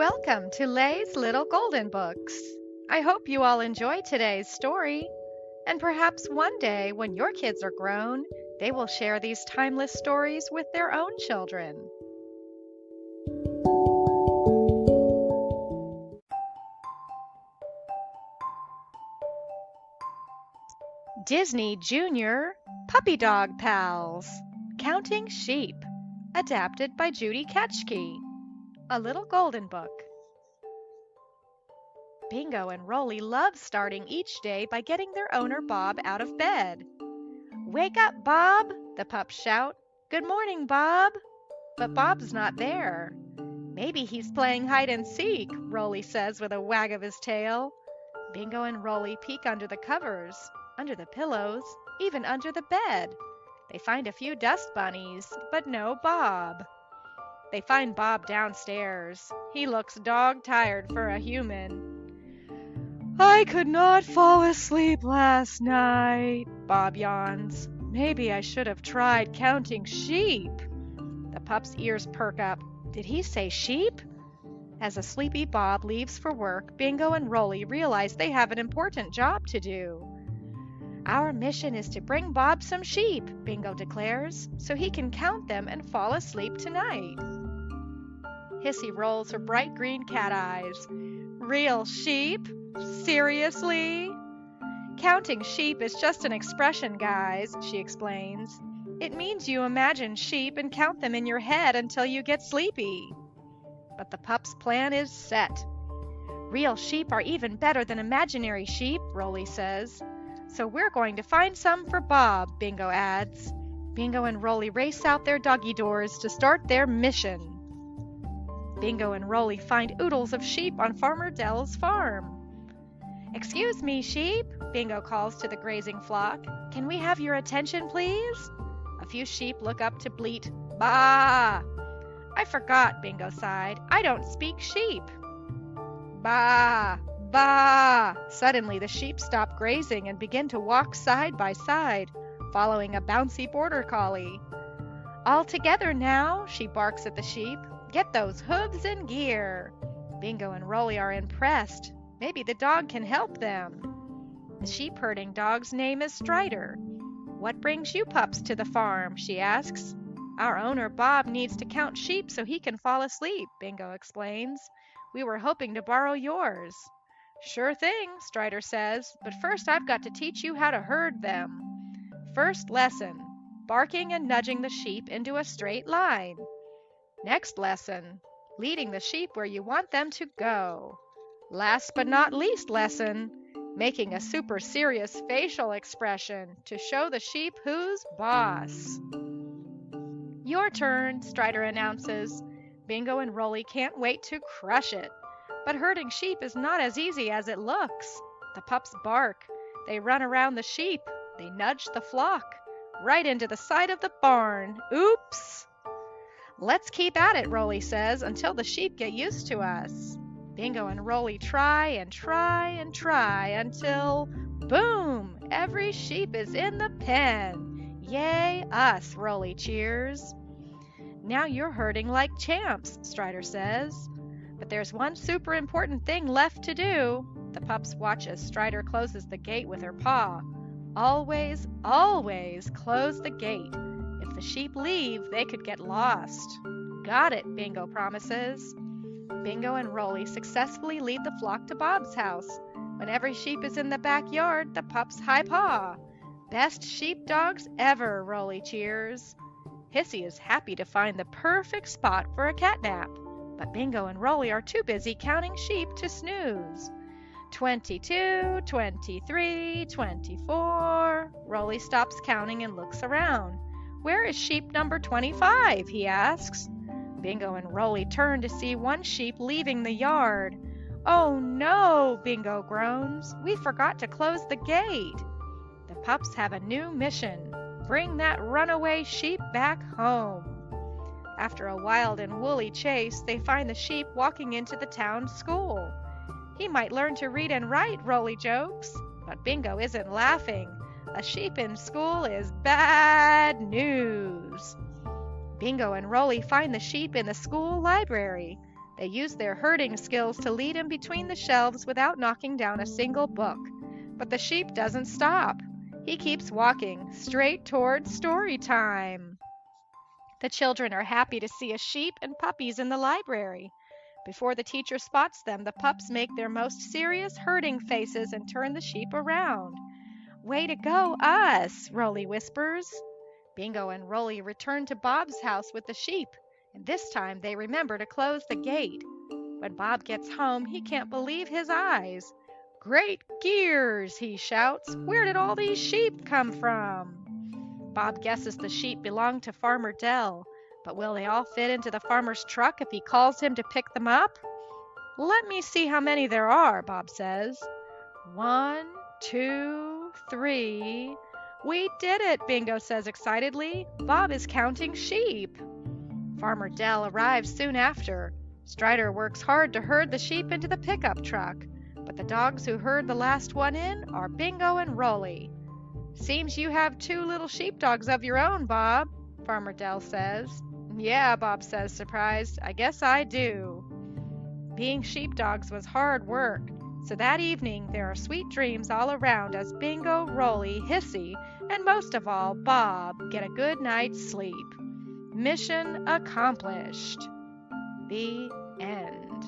Welcome to Lay's Little Golden Books. I hope you all enjoy today's story, and perhaps one day when your kids are grown, they will share these timeless stories with their own children. Disney Junior Puppy Dog Pals, Counting Sheep, adapted by Judy Ketchke. A Little Golden Book. Bingo and Rolly love starting each day by getting their owner Bob out of bed. "Wake up, Bob!" the pups shout. "Good morning, Bob!" But Bob's not there. "Maybe he's playing hide and seek," Rolly says with a wag of his tail. Bingo and Rolly peek under the covers, under the pillows, even under the bed. They find a few dust bunnies, but no Bob. They find Bob downstairs. He looks dog-tired for a human. "I could not fall asleep last night," Bob yawns. "Maybe I should have tried counting sheep." The pup's ears perk up. Did he say sheep? As a sleepy Bob leaves for work, Bingo and Rolly realize they have an important job to do. "Our mission is to bring Bob some sheep," Bingo declares, "so he can count them and fall asleep tonight." Hissy rolls her bright green cat eyes. "Real sheep? Seriously?" "Counting sheep is just an expression, guys," she explains. "It means you imagine sheep and count them in your head until you get sleepy." But the pup's plan is set. "Real sheep are even better than imaginary sheep," Rolly says. "So we're going to find some for Bob," Bingo adds. Bingo and Rolly race out their doggy doors to start their mission. Bingo and Rolly find oodles of sheep on Farmer Dell's farm. "Excuse me, sheep," Bingo calls to the grazing flock. "Can we have your attention, please?" A few sheep look up to bleat, "Baa!" "I forgot," Bingo sighed. "I don't speak sheep." "Baa! Baa!" Suddenly the sheep stop grazing and begin to walk side by side, following a bouncy border collie. "All together now," she barks at the sheep. "Get those hooves in gear." Bingo and Rolly are impressed. Maybe the dog can help them. The sheep herding dog's name is Strider. "What brings you pups to the farm?" she asks. "Our owner Bob needs to count sheep so he can fall asleep," Bingo explains. "We were hoping to borrow yours." "Sure thing," Strider says, "but first I've got to teach you how to herd them." First lesson, barking and nudging the sheep into a straight line. Next lesson, leading the sheep where you want them to go. Last but not least lesson, making a super serious facial expression to show the sheep who's boss. "Your turn," Strider announces. Bingo and Rolly can't wait to crush it. But herding sheep is not as easy as it looks. The pups bark. They run around the sheep. They nudge the flock. Right into the side of the barn. Oops! "Let's keep at it," Rolly says, "until the sheep get used to us." Bingo and Rolly try and try and try until, boom! Every sheep is in the pen. "Yay, us!" Rolly cheers. "Now you're herding like champs," Strider says. "But there's one super important thing left to do." The pups watch as Strider closes the gate with her paw. Always, always close the gate. If the sheep leave, they could get lost. "Got it," Bingo promises. Bingo and Rolly successfully lead the flock to Bob's house. When every sheep is in the backyard, the pups high paw. "Best sheep dogs ever," Rolly cheers. Hissy is happy to find the perfect spot for a catnap. But Bingo and Rolly are too busy counting sheep to snooze. 22, 23, 24. Rolly stops counting and looks around. "Where is sheep number 25? he asks. Bingo and Rolly turn to see one sheep leaving the yard. "Oh no," Bingo groans. "We forgot to close the gate." The pups have a new mission. Bring that runaway sheep back home. After a wild and woolly chase, they find the sheep walking into the town school. "He might learn to read and write," Rolly jokes. But Bingo isn't laughing. A sheep in school is bad news. Bingo and Rolly find the sheep in the school library. They use their herding skills to lead him between the shelves without knocking down a single book. But the sheep doesn't stop. He keeps walking straight toward story time. The children are happy to see a sheep and puppies in the library. Before the teacher spots them, the pups make their most serious herding faces and turn the sheep around. "Way to go, us," Rolly whispers. Bingo and Rolly return to Bob's house with the sheep, and this time they remember to close the gate. When Bob gets home, he can't believe his eyes. "Great gears," he shouts. "Where did all these sheep come from?" Bob guesses the sheep belong to Farmer Dell, but will they all fit into the farmer's truck if he calls him to pick them up? "Let me see how many there are," Bob says. 1, 2, 3. "We did it," Bingo says excitedly. "Bob is counting sheep." Farmer Dell arrives soon after. Strider works hard to herd the sheep into the pickup truck, but the dogs who herd the last one in are Bingo and Rolly. "Seems you have 2 little sheepdogs of your own, Bob," Farmer Dell says. "Yeah," Bob says, surprised. "I guess I do." Being sheepdogs was hard work, so that evening there are sweet dreams all around as Bingo, Rolly, Hissy, and most of all, Bob get a good night's sleep. Mission accomplished. The end.